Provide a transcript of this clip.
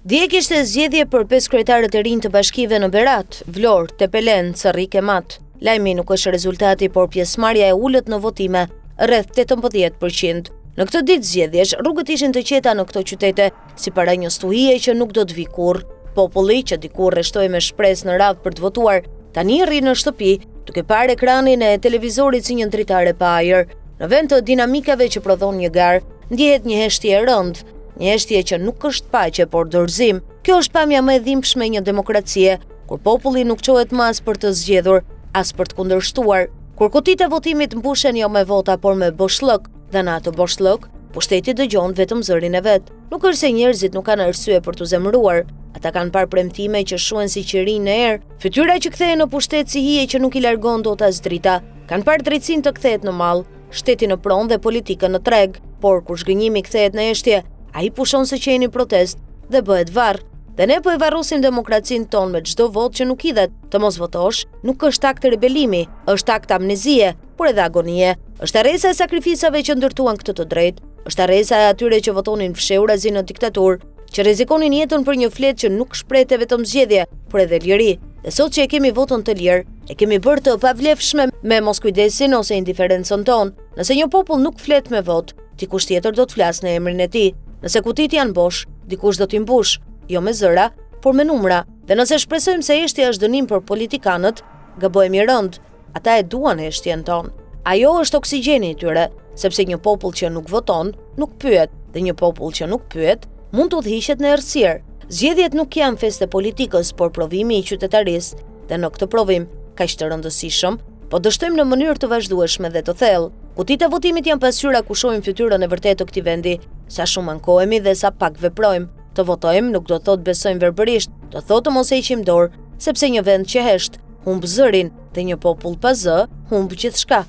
Dje kishte zgjedhje për 5 kryetarët e rinj të bashkive në Berat, Vlorë, Tepelen, Cerrik e Mat. Lajmi nuk është rezultati, por pjesëmarrja e ulët në votime rreth 18%. Në këtë ditë zgjedhjesh, rrugët ishin të qeta në këto qytete, si para një stuhie që nuk do të vi kurrë. Populli që dikur rreshtoi me shpresë në radhë për të votuar, tani rri në shtëpi, duke parë ekranin e televizorit si një dritare pa ajër. Në vend të dinamikave që prodhon një garë, ndjehet një heshtje e rëndë. Një heshtje që nuk është paqe, por dorëzim. Kjo është pamja më e dhimbshme e një demokracie, kur populli nuk çohet më as për të zgjedhur, as për të kundërshtuar. Kur kutitë e votimit mbushen jo me vota, por me boshllëk, dhe në atë boshllëk, pushteti dëgjon vetëm zërin e vet. Nuk është se njerëzit nuk kanë arsye për të zemëruar. Ata kanë parë premtime që shuhen si qirin në erë, fytyra që kthehen në pushtet si hije që nuk i largon dot as drita. Kanë parë drejtsinë të kthehet në mall, shtetin në pronë dhe politikën në treg, por kur zhgënjimi kthehet në heshtje, ai pushon se qeni protest dhe bëhet varr. Dhe ne po e varrosim demokracinë tonë me çdo votë që nuk hidhet. Të mos votosh nuk është akt rebelimi, është akt amnezie, por edhe agonie. Është arresa e sakrifisave që ndërtuan këtë të drejtë, është arresa e atyre që votonin fshehurazi në diktaturë, që rrezikonin jetën për një fletë që nuk shprehte vetëm zgjedhje, por edhe liri. Dhe sot që e kemi votën të lirë, e kemi bërë të pavlefshme me moskujdesin ose indiferencën tonë. Nëse një popull nuk flet me votë, dikush tjetër do të flasë në emrin e tij. Nëse kutit janë bosh, dikush do t'i mbush, jo me zëra, por me numra. Dhe nëse shpresojmë se heshtja është dënim për politikanët, gabojmë rënd. Ata e duan heshtjen tonë. Ajo është oksigjeni i tyre, sepse një popull që nuk voton, nuk pyet, dhe një popull që nuk pyet, mund të udhëhiqet në errësirë. Zgjedhjet nuk janë festë politikës, por provimi i qytetarisë, dhe në këtë provim, kaq të rëndësishëm, po dështojmë në mënyrë të vazhdueshme dhe të thellë. Kutitë e votimit janë pasqyra ku shohim fytyrën e vërtetë të këtij vendi, sa shumë ankohemi dhe sa pak veprojmë. Të votojmë nuk do thotë besojmë verbërisht, do thotë mos heqim dorë, sepse një vend që hesht humb zërin dhe një popull pa zë humb gjithçka.